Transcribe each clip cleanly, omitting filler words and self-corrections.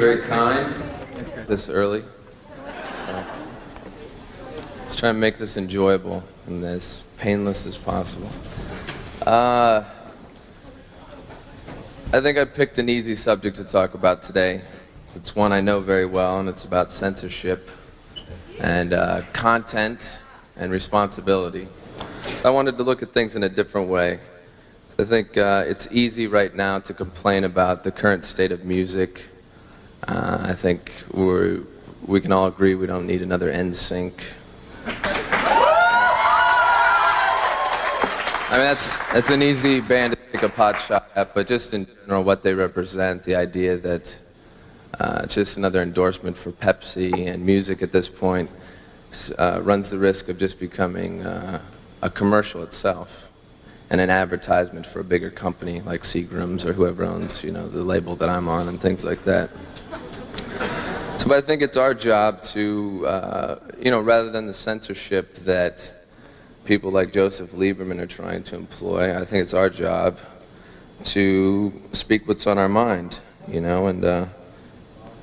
very kind this early. So let's try and make this enjoyable and as painless as possible. I think I picked an easy subject to talk about today. It's one I know very well, and it's about censorship and content and responsibility. I wanted to look at things in a different way. I think it's easy right now to complain about the current state of music. I think we can all agree we don't need another NSYNC. I mean, that's an easy band to take a pot shot at, but just in general, what they represent, the idea that it's just another endorsement for Pepsi, and music at this point runs the risk of just becoming a commercial itself and an advertisement for a bigger company like Seagram's or whoever owns, the label that I'm on and things like that. So, but I think it's our job to, rather than the censorship that people like Joseph Lieberman are trying to employ, I think it's our job to speak what's on our mind, and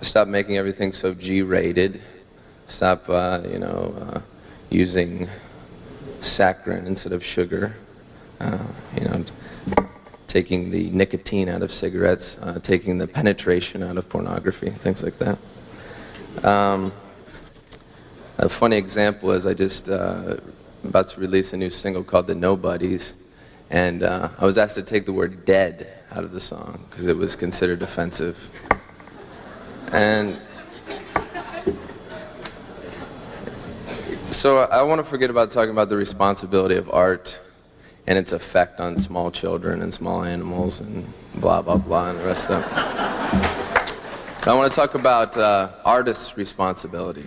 stop making everything so G-rated, stop, using saccharin instead of sugar, taking the nicotine out of cigarettes, taking the penetration out of pornography, things like that. A funny example is I just about to release a new single called The Nobodies, and I was asked to take the word dead out of the song because it was considered offensive. And so I want to forget about talking about the responsibility of art and its effect on small children and small animals and blah, blah, blah, and the rest of it. I want to talk about artists' responsibility.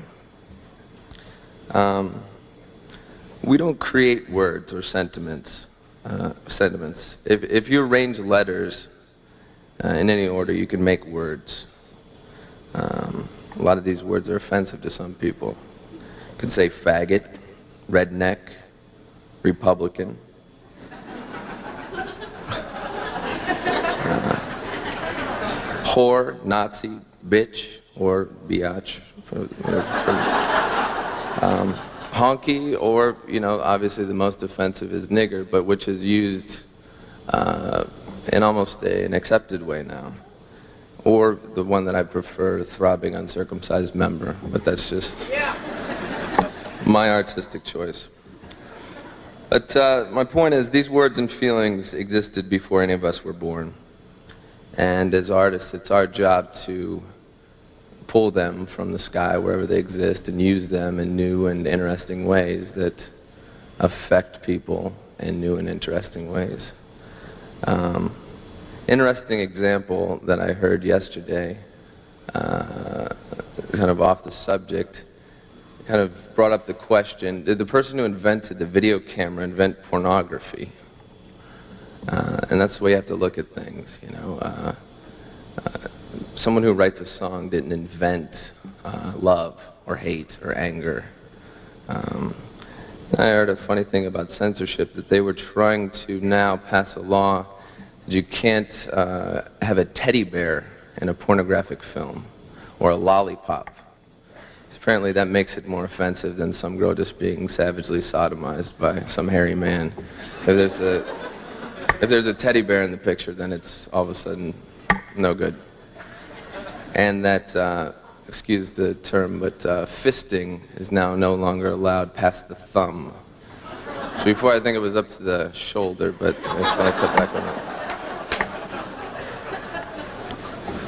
We don't create words or sentiments. If you arrange letters in any order, you can make words. A lot of these words are offensive to some people. You could say faggot, redneck, Republican. Whore, Nazi, bitch, or biatch. Honky, or, obviously the most offensive is nigger, but which is used in almost an accepted way now. Or the one that I prefer, throbbing uncircumcised member, but that's just my artistic choice. But my point is, these words and feelings existed before any of us were born. And as artists, it's our job to pull them from the sky wherever they exist and use them in new and interesting ways that affect people in new and interesting ways. Interesting example that I heard yesterday, kind of off the subject, kind of brought up the question, did the person who invented the video camera invent pornography? And that's the way you have to look at things, Someone who writes a song didn't invent love or hate or anger. I heard a funny thing about censorship, that they were trying to now pass a law that you can't have a teddy bear in a pornographic film or a lollipop. Apparently that makes it more offensive than some girl just being savagely sodomized by some hairy man. If there's a teddy bear in the picture, then it's all of a sudden no good. And that, excuse the term, but fisting is now no longer allowed past the thumb. So before I think it was up to the shoulder, but I just want to cut back on that.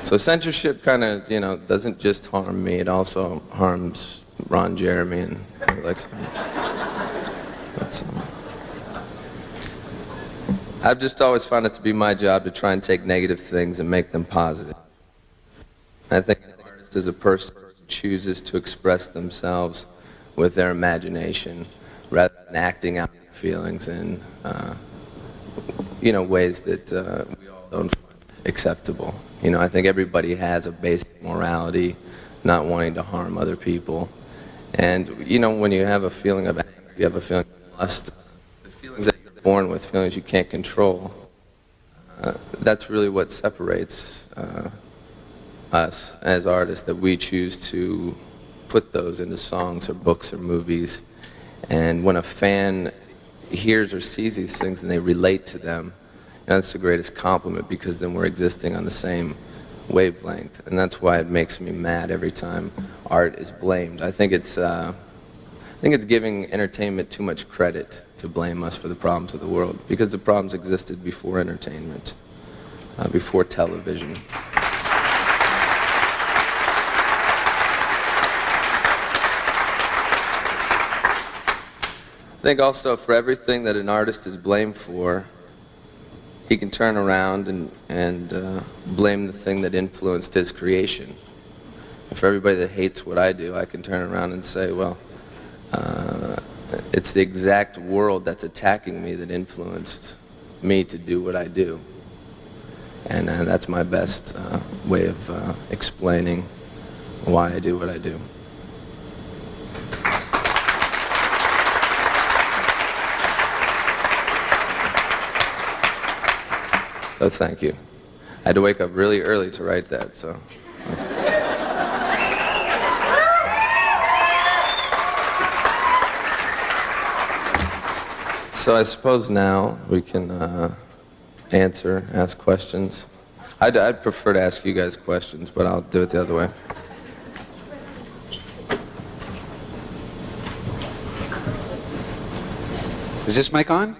So censorship kind of, doesn't just harm me, it also harms Ron Jeremy and Alexa. I've just always found it to be my job to try and take negative things and make them positive. I think an artist is a person who chooses to express themselves with their imagination rather than acting out their feelings in, ways that we all don't find acceptable. I think everybody has a basic morality, not wanting to harm other people. And, when you have a feeling of anger, you have a feeling of lust, the feelings that you're born with, feelings you can't control, that's really what separates us as artists, that we choose to put those into songs or books or movies. And when a fan hears or sees these things and they relate to them, that's the greatest compliment, because then we're existing on the same wavelength. And that's why it makes me mad every time art is blamed. I think it's giving entertainment too much credit to blame us for the problems of the world, because the problems existed before entertainment, before television. I think also for everything that an artist is blamed for, he can turn around and blame the thing that influenced his creation. And for everybody that hates what I do, I can turn around and say, well, it's the exact world that's attacking me that influenced me to do what I do. And that's my best way of explaining why I do what I do. So thank you. I had to wake up really early to write that, so. So I suppose now we can ask questions. I'd prefer to ask you guys questions, but I'll do it the other way. Is this mic on?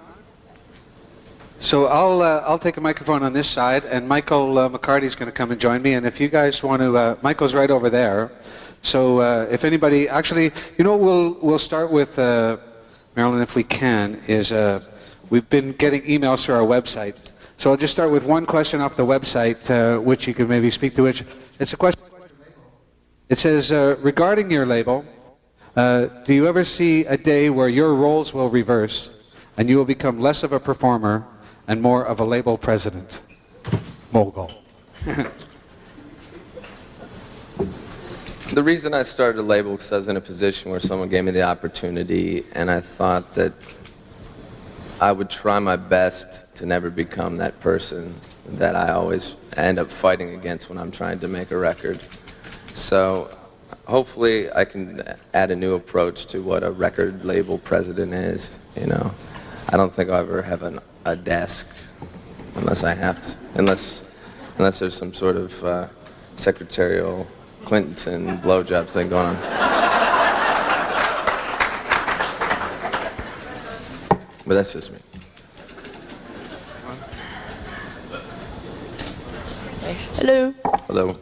So I'll take a microphone on this side, and Michael McCarty's going to come and join me. And if you guys want to, Michael's right over there. So if anybody, actually, you know, we'll start with Marilyn, if we can. We've been getting emails through our website. So I'll just start with one question off the website, which you can maybe speak to. Which it's a question. It says, regarding your label, do you ever see a day where your roles will reverse, and you will become less of a performer and more of a label president? Mogul. The reason I started a label was because I was in a position where someone gave me the opportunity, and I thought that I would try my best to never become that person that I always end up fighting against when I'm trying to make a record. So hopefully I can add a new approach to what a record label president is, you know. I don't think I'll ever have a desk unless I have to, unless there's some sort of secretarial Clinton blowjob thing going on. But that's just me. Hello. Hello.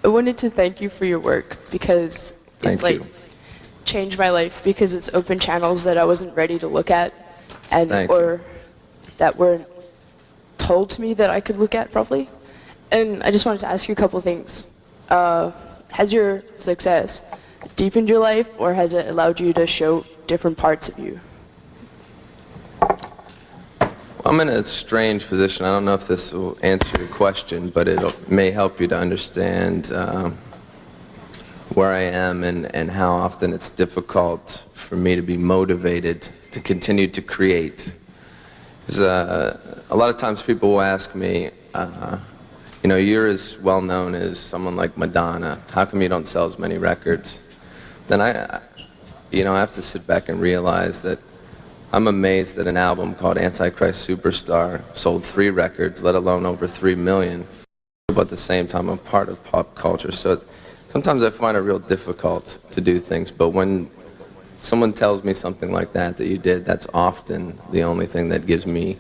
I wanted to thank you for your work, because it's like changed my life, because it's opened channels that I wasn't ready to look at, and or that weren't told to me that I could look at properly. And I just wanted to ask you a couple of things. Has your success deepened your life, or has it allowed you to show different parts of you? I'm in a strange position. I don't know if this will answer your question, but it may help you to understand where I am and how often it's difficult for me to be motivated to continue to create. Because a lot of times people will ask me, you know, you're as well known as someone like Madonna. How come you don't sell as many records? Then I have to sit back and realize that I'm amazed that an album called Antichrist Superstar sold 3 records, let alone over 3 million. But at the same time, I'm part of pop culture. So sometimes I find it real difficult to do things. But when someone tells me something like that you did, that's often the only thing that gives me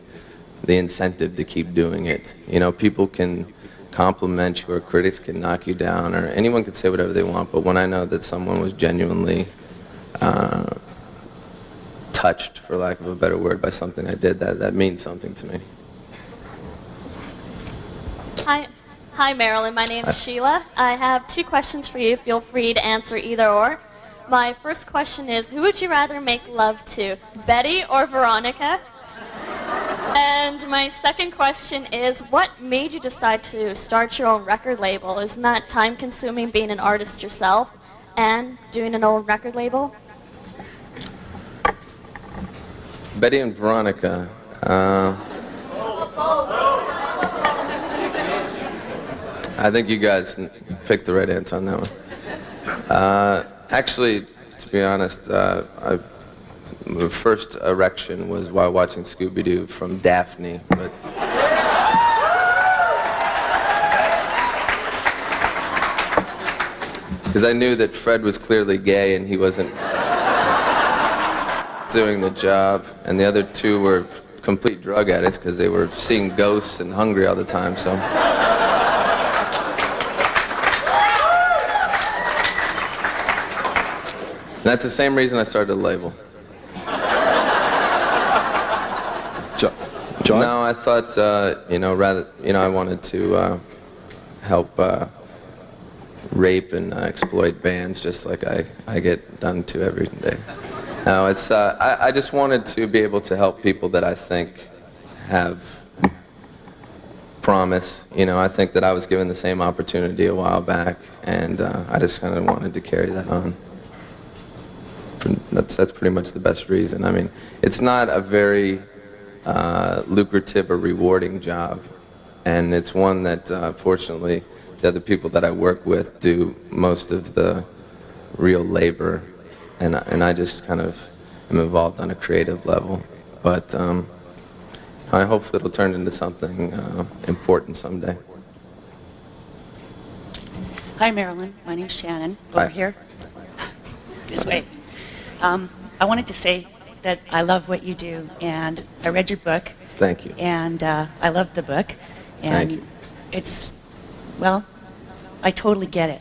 the incentive to keep doing it. You know, people can compliment you, or critics can knock you down, or anyone can say whatever they want. But when I know that someone was genuinely touched, for lack of a better word, by something I did, that means something to me. Hi, Marilyn. My name is Sheila. I have 2 questions for you. Feel free to answer either or. My first question is, who would you rather make love to, Betty or Veronica? And my second question is, what made you decide to start your own record label? Isn't that time-consuming, being an artist yourself and doing an own record label? Betty and Veronica. I think you guys picked the right answer on that one. Actually, to be honest, the first erection was while watching Scooby-Doo from Daphne, but because I knew that Fred was clearly gay and he wasn't doing the job, and the other two were complete drug addicts because they were seeing ghosts and hungry all the time, so. And that's the same reason I started the label. John? No, I thought, I wanted to help rape and exploit bands just like I get done to every day. No, it's, I just wanted to be able to help people that I think have promise. I think that I was given the same opportunity a while back, and I just kind of wanted to carry that on. That's pretty much the best reason. I mean, it's not a very lucrative or rewarding job, and it's one that fortunately the other people that I work with do most of the real labor, and I just kind of am involved on a creative level. But I hope it'll turn into something important someday. Hi, Marilyn. My name's Shannon. Hi. Over here. This way. I wanted to say that I love what you do, and I read your book. Thank you. And I loved the book. And Thank you. it's, well, I totally get it.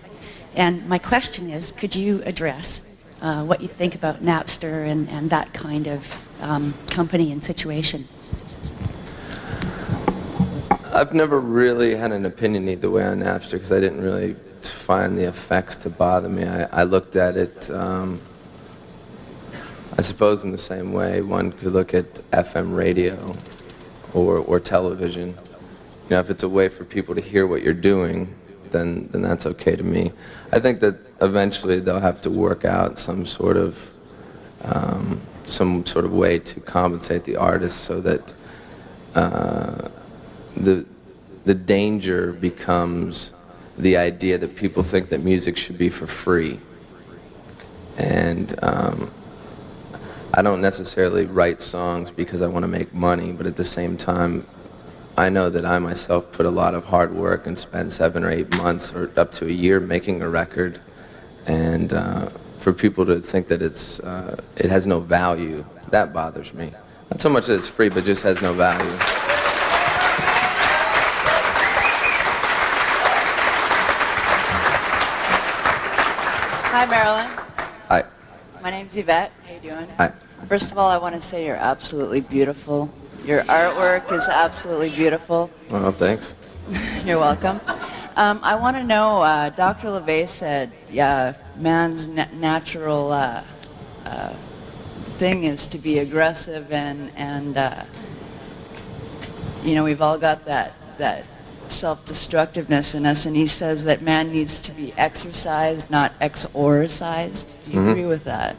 And my question is, could you address what you think about Napster and that kind of company and situation? I've never really had an opinion either way on Napster because I didn't really find the effects to bother me. I looked at it, I suppose, in the same way one could look at FM radio or television. If it's a way for people to hear what you're doing, then that's okay to me. I think that eventually they'll have to work out some sort of way to compensate the artists so that the danger becomes the idea that people think that music should be for free. And I don't necessarily write songs because I want to make money, but at the same time, I know that I myself put a lot of hard work and spend 7 or 8 months or up to a year making a record. And for people to think that it has no value, that bothers me. Not so much that it's free, but just has no value. Hi, Marilyn. Hi. My name's Yvette. How you doing? Hi. First of all, I want to say you're absolutely beautiful. Your artwork is absolutely beautiful. Well, thanks. You're welcome. I want to know, Dr. LeVay said, man's natural thing is to be aggressive and we've all got that self-destructiveness in us, and he says that man needs to be exercised, not exorcised. Do you agree with that?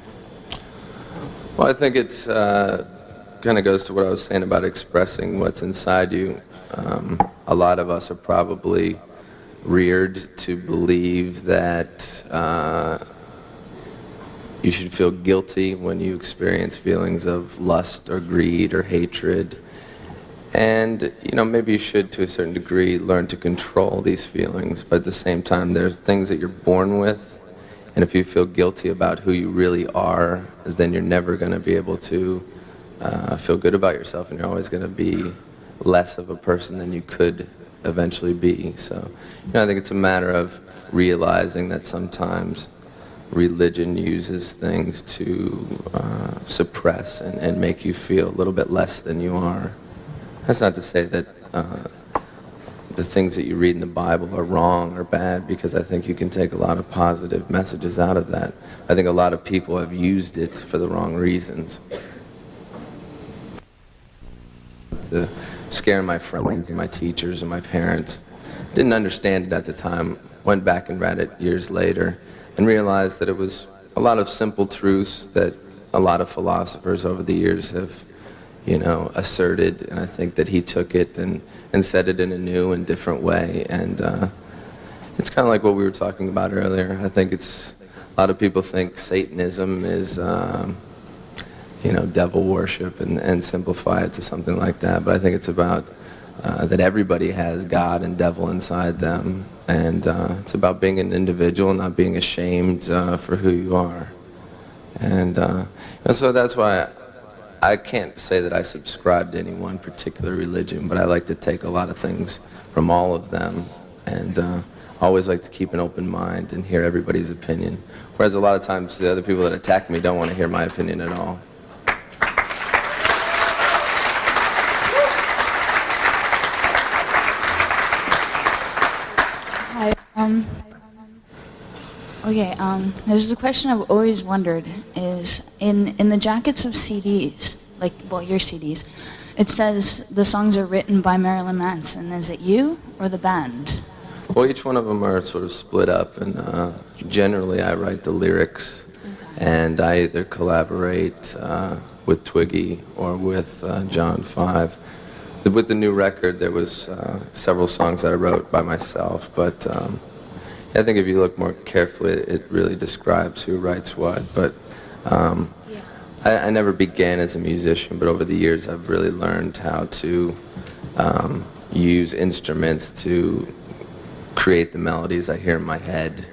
Well, I think it's kind of goes to what I was saying about expressing what's inside you. A lot of us are probably reared to believe that you should feel guilty when you experience feelings of lust or greed or hatred. And, maybe you should, to a certain degree, learn to control these feelings. But at the same time, there are things that you're born with. And if you feel guilty about who you really are, then you're never going to be able to feel good about yourself. And you're always going to be less of a person than you could eventually be. So, I think it's a matter of realizing that sometimes religion uses things to suppress and make you feel a little bit less than you are. That's not to say that the things that you read in the Bible are wrong or bad, because I think you can take a lot of positive messages out of that. I think a lot of people have used it for the wrong reasons. To scare my friends and my teachers and my parents. Didn't understand it at the time. Went back and read it years later and realized that it was a lot of simple truths that a lot of philosophers over the years have asserted, and I think that he took it and said it in a new and different way, and It's kind of like what we were talking about earlier. I think it's, a lot of people think Satanism is, devil worship and simplify it to something like that. But I think it's about that everybody has God and devil inside them. And it's about being an individual, not being ashamed for who you are. And so that's why I can't say that I subscribe to any one particular religion, but I like to take a lot of things from all of them. And always like to keep an open mind and hear everybody's opinion. Whereas a lot of times the other people that attack me don't want to hear my opinion at all. Hi. There's a question I've always wondered is in the jackets of CDs, your CDs, it says the songs are written by Marilyn Manson. Is it you or the band? Well, each one of them are sort of split up, and generally I write the lyrics, and I either collaborate with Twiggy or with John 5. With the new record, there was several songs that I wrote by myself, but I think if you look more carefully, it really describes who writes what. But I never began as a musician, but over the years I've really learned how to use instruments to create the melodies I hear in my head,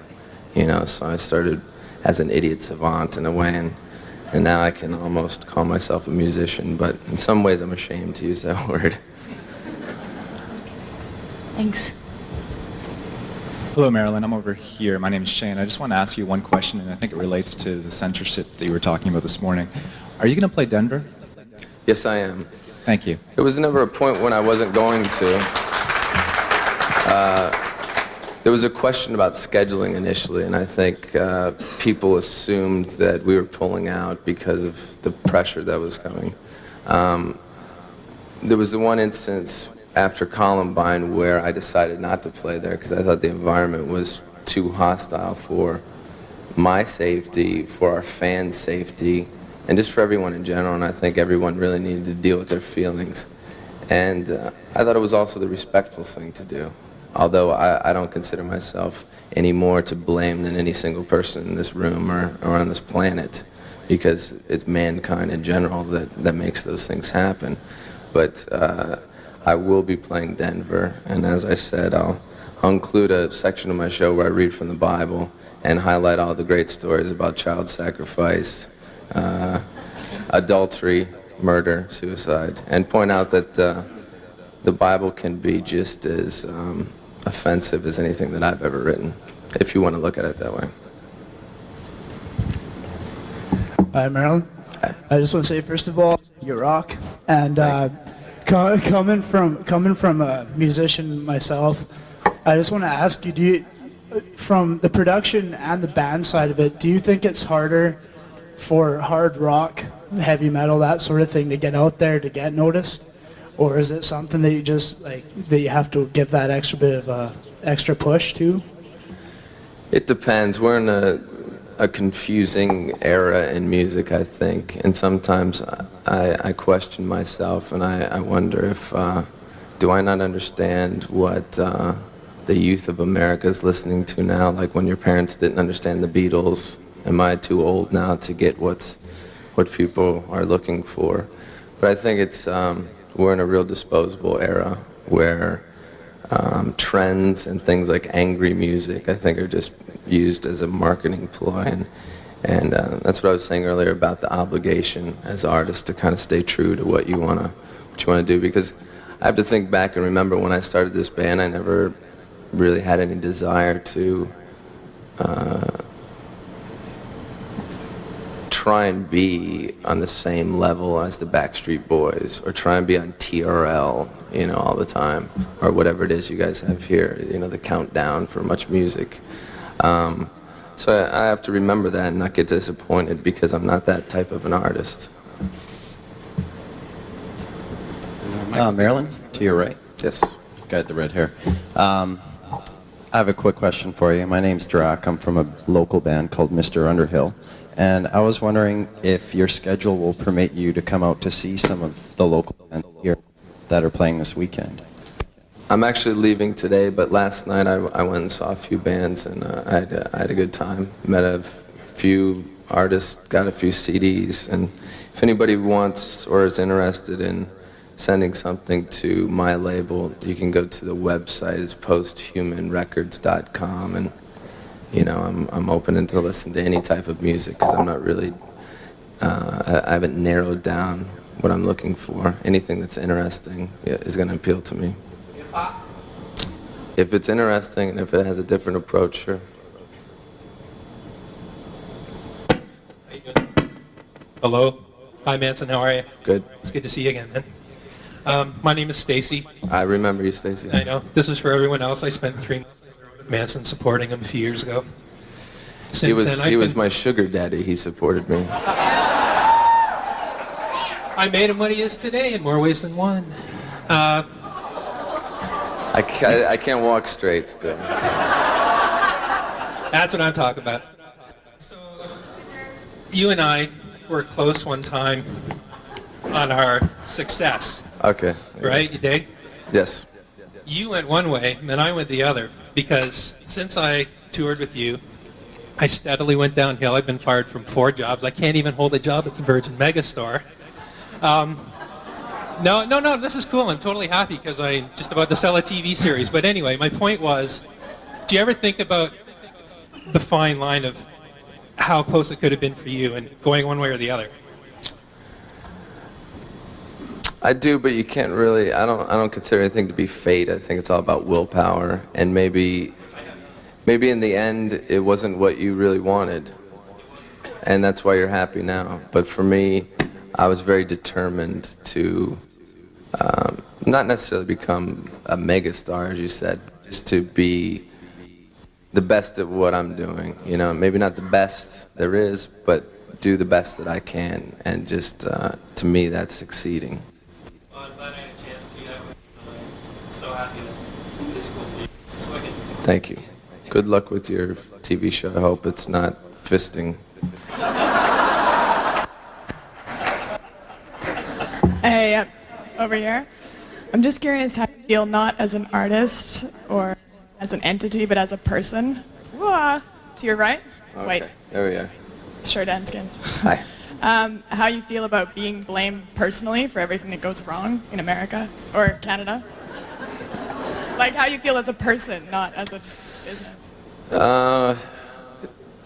so I started as an idiot savant in a way, and now I can almost call myself a musician, but in some ways I'm ashamed to use that word. Thanks. Hello, Marilyn. I'm over here. My name is Shane. I just want to ask you one question, and I think it relates to the censorship that you were talking about this morning. Are you going to play Denver? Yes, I am. Thank you. There was never a point when I wasn't going to. There was a question about scheduling initially, and I think people assumed that we were pulling out because of the pressure that was coming. There was the one instance after Columbine where I decided not to play there because I thought the environment was too hostile for my safety, for our fans' safety, and just for everyone in general, and I think everyone really needed to deal with their feelings. And I thought it was also the respectful thing to do. Although I don't consider myself any more to blame than any single person in this room or on this planet, because it's mankind in general that makes those things happen. But I will be playing Denver, and as I said, I'll include a section of my show where I read from the Bible and highlight all the great stories about child sacrifice, adultery, murder, suicide, and point out that the Bible can be just as offensive as anything that I've ever written, if you want to look at it that way. Hi, Marilyn. I just want to say, first of all, you rock. And coming from a musician myself, I just want to ask you, from the production and the band side of it, do you think it's harder for hard rock, heavy metal, that sort of thing, to get out there, to get noticed? Or is it something that you just that you have to give that extra bit of extra push to? It depends. We're in a confusing era in music, I think, and sometimes I question myself, and I wonder if do I not understand what the youth of America is listening to now? Like when your parents didn't understand the Beatles, am I too old now to get what people are looking for? But I think it's we're in a real disposable era where trends and things like angry music, I think, are just used as a marketing ploy, and that's what I was saying earlier about the obligation as artists to kind of stay true to what you want to do, because I have to think back and remember when I started this band, I never really had any desire to try and be on the same level as the Backstreet Boys, or try and be on TRL, all the time, or whatever it is you guys have here, the countdown for Much Music. So I have to remember that and not get disappointed because I'm not that type of an artist. Marilyn, to your right. Yes. Guy with the red hair. I have a quick question for you. My name's Drac. I'm from a local band called Mr. Underhill. And I was wondering if your schedule will permit you to come out to see some of the local bands here that are playing this weekend. I'm actually leaving today, but last night I went and saw a few bands, and I had a good time. Met a few artists, got a few CDs, and if anybody wants or is interested in sending something to my label, you can go to the website. It's posthumanrecords.com, and you know, I'm open to listen to any type of music because I'm not really, I haven't narrowed down what I'm looking for. Anything that's interesting is going to appeal to me. If it's interesting and if it has a different approach, sure. How you doing? Hello. Hi, Manson. How are you? Good. It's good to see you again, man. My name is Stacy. I remember you, Stacy. I know. This is for everyone else. I spent 3 months with Manson supporting him a few years ago. He was my sugar daddy. He supported me. I made him what he is today in more ways than one. I can't walk straight still. That's what I'm talking about. So, you and I were close one time on our success. Okay. Right? You dig? Yes. You went one way, and then I went the other. Because since I toured with you, I steadily went downhill. I've been fired from 4 jobs. I can't even hold a job at the Virgin Megastore. No, this is cool. I'm totally happy because I'm just about to sell a TV series. But anyway, my point was, do you ever think about the fine line of how close it could have been for you and going one way or the other? I do, but you can't really. I don't consider anything to be fate. I think it's all about willpower, and maybe in the end it wasn't what you really wanted, and that's why you're happy now. But for me, I was very determined to not necessarily become a megastar, as you said, just to be the best at what I'm doing. You know, maybe not the best there is, but do the best that I can, and just to me, that's succeeding. Well, I'm glad I had a chance to do that with you. I'm so happy that it's cool for you. So I can... Thank you. Good luck with your TV show. I hope it's not fisting. Hey, over here. I'm just curious how you feel not as an artist or as an entity, but as a person. Whoa, to your right? Okay. Wait. There we are. Shirt and skin. Hi. How you feel about being blamed personally for everything that goes wrong in America or Canada? Like how you feel as a person, not as a business.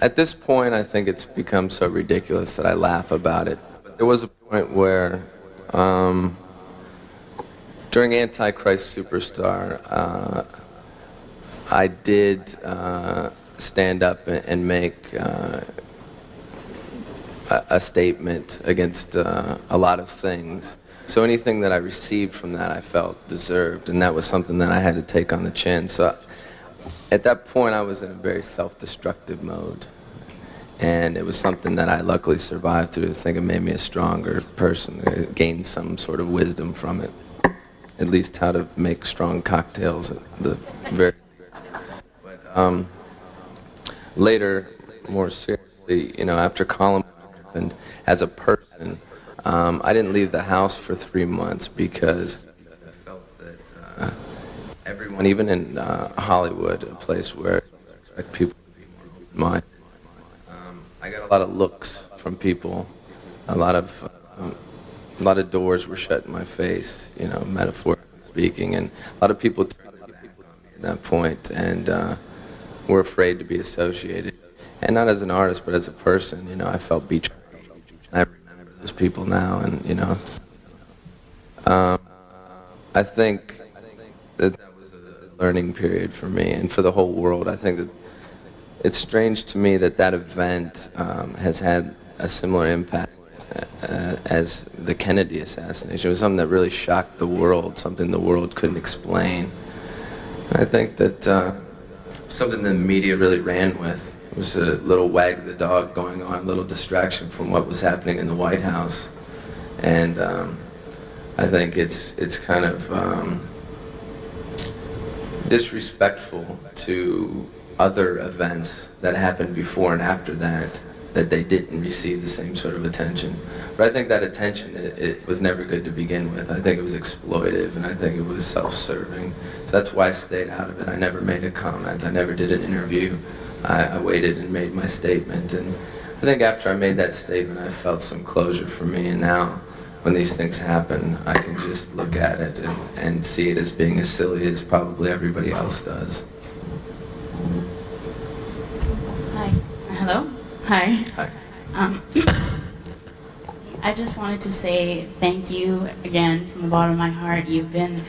At this point, I think it's become so ridiculous that I laugh about it. There was a point where, during Antichrist Superstar, I did stand up and make a statement against a lot of things. So anything that I received from that I felt deserved, and that was something that I had to take on the chin. So at that point I was in a very self-destructive mode, and it was something that I luckily survived through. I think it made me a stronger person. I gained some sort of wisdom from it, at least how to make strong cocktails at the very least. But later, more seriously, you know, after Columbine happened, as a person, I didn't leave the house for 3 months because I felt that everyone, even in Hollywood, a place where I expect people to be more open-minded, I got a lot of looks from people. A lot of doors were shut in my face, you know, metaphorically speaking, and a lot of people turned their back on me at that point, and were afraid to be associated. And not as an artist, but as a person, you know, I felt betrayed. I remember those people now, and you know, I think that was a learning period for me and for the whole world. I think that it's strange to me that that event has had a similar impact as the Kennedy assassination. It was something that really shocked the world, something the world couldn't explain. And I think that something the media really ran with. It was a little wag the dog going on, a little distraction from what was happening in the White House. And I think it's kind of disrespectful to other events that happened before and after that that they didn't receive the same sort of attention. But I think that attention, it was never good to begin with. I think it was exploitive, and I think it was self-serving. So that's why I stayed out of it. I never made a comment. I never did an interview. I waited and made my statement. And I think after I made that statement, I felt some closure for me. And now, when these things happen, I can just look at it and see it as being as silly as probably everybody else does. Hi. Hello? Hi. Hi. I just wanted to say thank you again from the bottom of my heart. You've been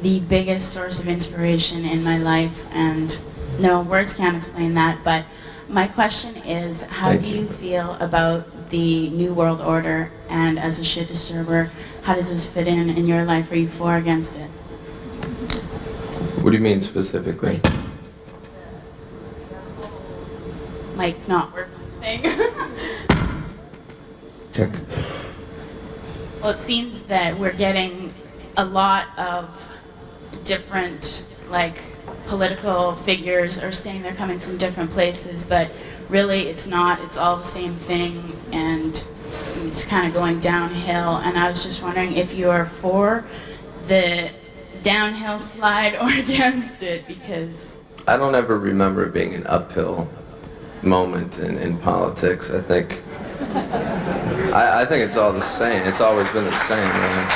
the biggest source of inspiration in my life, and no words can't explain that, but my question is, how do you feel about the New World Order, and as a shit disturber, how does this fit in your life? Are you for or against it? What do you mean specifically? Like not work thing? Check. Well, it seems that we're getting a lot of different, like, political figures are saying they're coming from different places, but really it's not. It's all the same thing, and it's kind of going downhill. And I was just wondering if you are for the downhill slide or against it, because I don't ever remember it being an uphill moment in politics. I think it's all the same. It's always been the same, man.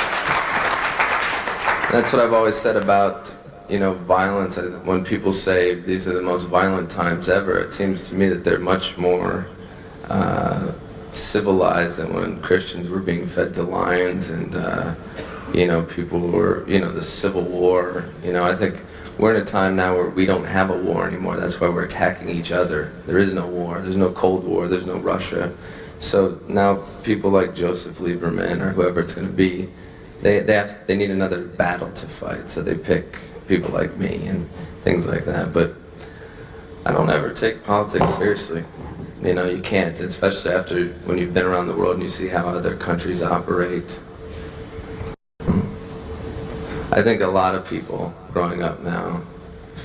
That's what I've always said about, you know, violence. When people say these are the most violent times ever, it seems to me that they're much more civilized than when Christians were being fed to lions and, you know, people were, you know, the Civil War. You know, I think we're in a time now where we don't have a war anymore. That's why we're attacking each other. There is no war. There's no Cold War. There's no Russia. So now people like Joseph Lieberman or whoever it's going to be, they need another battle to fight. So they pick people like me and things like that. But I don't ever take politics seriously. You know, you can't, especially after when you've been around the world and you see how other countries operate. I think a lot of people growing up now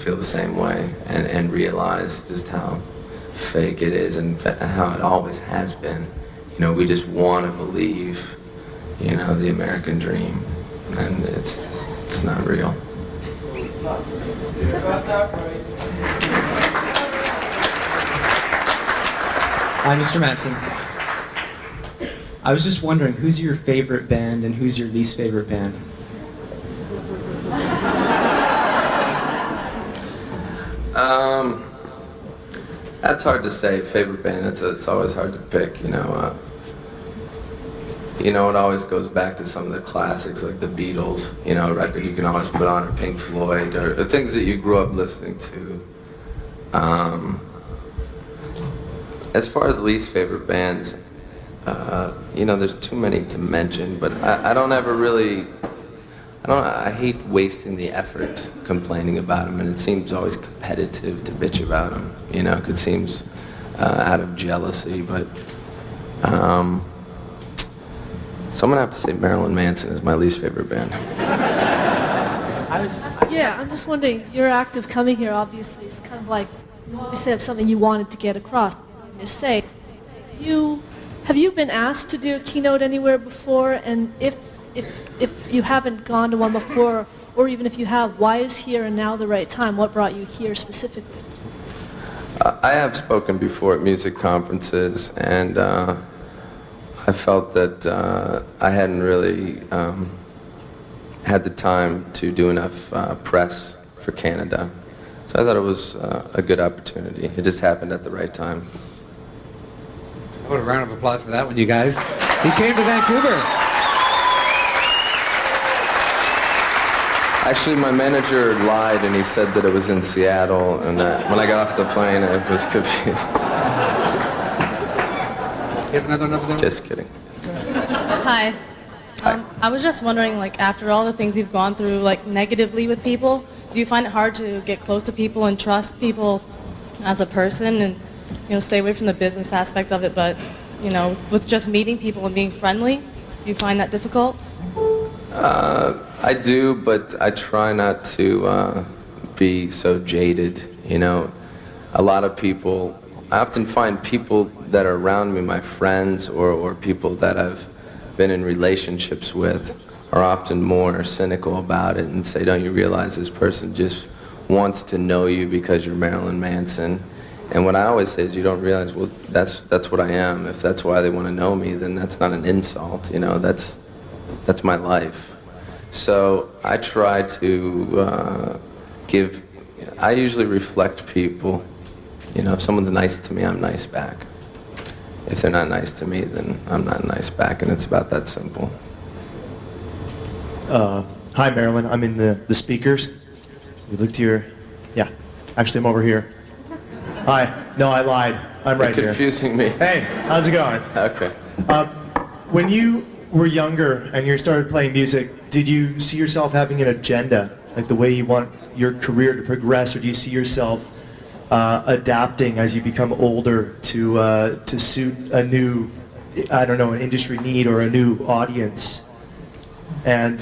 feel the same way and realize just how fake it is and how it always has been. You know, we just want to believe, you know, the American dream, and it's not real. Hi, Mr. Manson. I was just wondering, who's your favorite band and who's your least favorite band? That's hard to say. Favorite band, it's always hard to pick, you know. You know, it always goes back to some of the classics like the Beatles, you know, a record you can always put on, or Pink Floyd, or things that you grew up listening to. As far as least favorite bands, you know, there's too many to mention, but I don't ever really, I hate wasting the effort complaining about them, and it seems always competitive to bitch about them, you know, 'cause it seems out of jealousy, but so I'm gonna have to say Marilyn Manson is my least favorite band. Yeah, I'm just wondering, your act of coming here obviously is kind of like, you obviously have something you wanted to get across. Just say, have you been asked to do a keynote anywhere before? And if you haven't gone to one before, or even if you have, why is here and now the right time? What brought you here specifically? I have spoken before at music conferences, and I felt that I hadn't really had the time to do enough press for Canada. So I thought it was a good opportunity. It just happened at the right time. How about a round of applause for that one, you guys? He came to Vancouver. Actually, my manager lied and he said that it was in Seattle, and when I got off the plane, I was confused. You have another number there? Just kidding. Hi. I was just wondering, like, after all the things you've gone through, like, negatively with people, do you find it hard to get close to people and trust people as a person and, you know, stay away from the business aspect of it, but, you know, with just meeting people and being friendly, do you find that difficult? I do, but I try not to be so jaded, you know. A lot of people, I often find people that are around me, my friends or people that I've been in relationships with, are often more cynical about it and say, don't you realize this person just wants to know you because you're Marilyn Manson? And what I always say is, you don't realize, well, that's what I am. If that's why they want to know me, then that's not an insult, you know, that's my life. So I try to I usually reflect people. You know, if someone's nice to me, I'm nice back. If they're not nice to me, then I'm not nice back, and it's about that simple. Hi, Marilyn. I'm in the speakers. You look to your... Yeah. Actually, I'm over here. Hi. No, I lied. I'm right here. You're confusing me. Hey, how's it going? Okay. When you were younger and you started playing music, did you see yourself having an agenda, like the way you want your career to progress, or do you see yourself adapting as you become older to suit a new, I don't know, an industry need or a new audience? And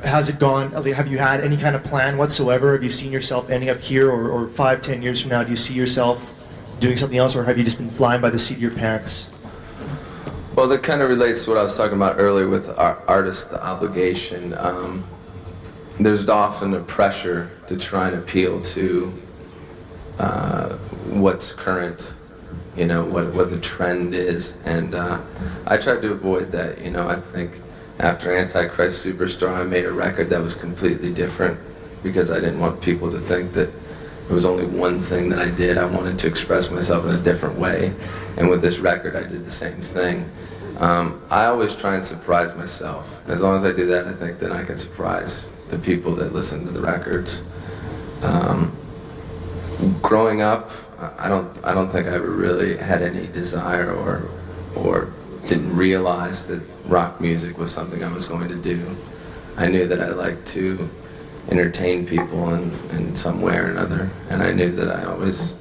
has it gone? Have you had any kind of plan whatsoever? Have you seen yourself ending up here, or 5, 10 years from now, do you see yourself doing something else, or have you just been flying by the seat of your pants? Well, that kind of relates to what I was talking about earlier with our artist obligation. There's often a pressure to try and appeal to what's current, you know, what the trend is, and I tried to avoid that. You know, I think after Antichrist Superstar, I made a record that was completely different because I didn't want people to think that there was only one thing that I did. I wanted to express myself in a different way, and with this record, I did the same thing. I always try and surprise myself. As long as I do that, I think that I can surprise the people that listen to the records. Growing up, I don't think I ever really had any desire or didn't realize that rock music was something I was going to do. I knew that I liked to entertain people in some way or another, and I knew that I always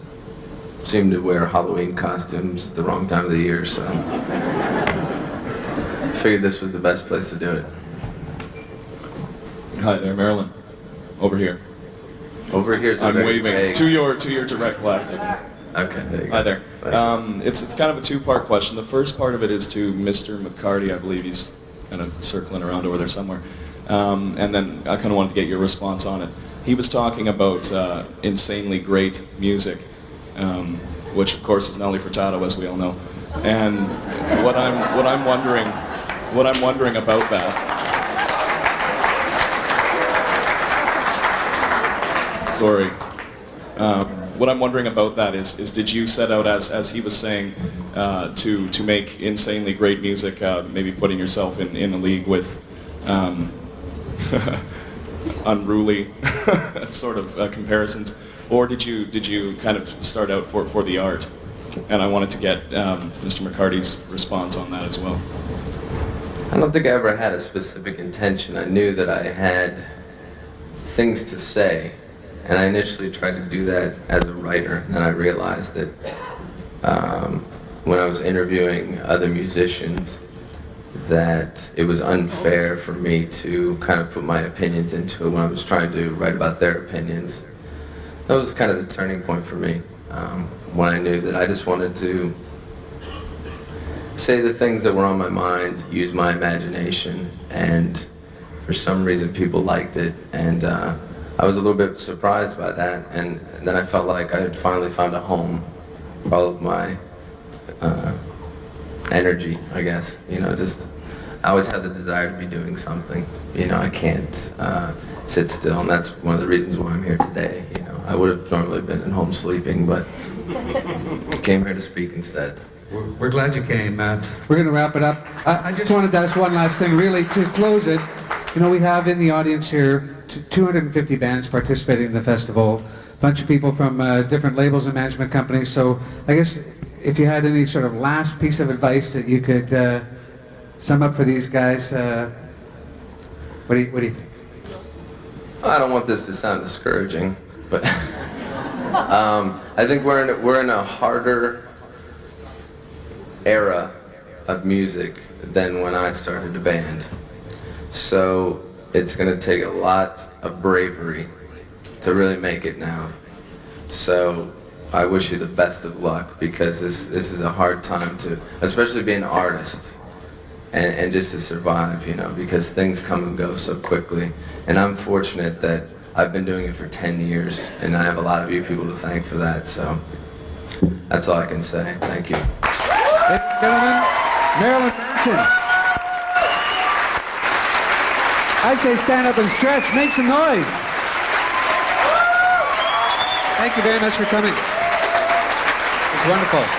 seemed to wear Halloween costumes at the wrong time of the year, so I figured this was the best place to do it. Hi there, Marilyn. Over here. Over here's I'm very waving vague. to your direct left. Okay, there you go. Hi there. It's kind of a two-part question. The first part of it is to Mr. McCarty. I believe he's kind of circling around over there somewhere. And then I kind of wanted to get your response on it. He was talking about insanely great music, which of course is Nelly Furtado, as we all know. And what I'm wondering about that. Sorry. What I'm wondering about that is did you set out, as he was saying, to make insanely great music, maybe putting yourself in a league with unruly sort of comparisons, or did you kind of start out for the art? And I wanted to get Mr. McCarty's response on that as well. I don't think I ever had a specific intention. I knew that I had things to say, and I initially tried to do that as a writer, and then I realized that when I was interviewing other musicians, that it was unfair for me to kind of put my opinions into it when I was trying to write about their opinions. That was kind of the turning point for me, when I knew that I just wanted to say the things that were on my mind, use my imagination, and for some reason people liked it, and I was a little bit surprised by that, and then I felt like I had finally found a home for all of my energy, I guess. You know, just, I always had the desire to be doing something. You know, I can't sit still, and that's one of the reasons why I'm here today. You know, I would have normally been at home sleeping, but I came here to speak instead. We're glad you came. We're going to wrap it up. I just wanted to ask one last thing, really, to close it. You know, we have in the audience here 250 bands participating in the festival, a bunch of people from different labels and management companies. So I guess if you had any sort of last piece of advice that you could sum up for these guys, what do you think? I don't want this to sound discouraging, but I think we're in a harder era of music than when I started the band. So it's going to take a lot of bravery to really make it now. So I wish you the best of luck, because this is a hard time to, especially being an artist, and just to survive, you know, because things come and go so quickly. And I'm fortunate that I've been doing it for 10 years, and I have a lot of you people to thank for that, so that's all I can say. Thank you. Ladies and gentlemen, Marilyn Manson. I say stand up and stretch, make some noise. Thank you very much for coming. It was wonderful.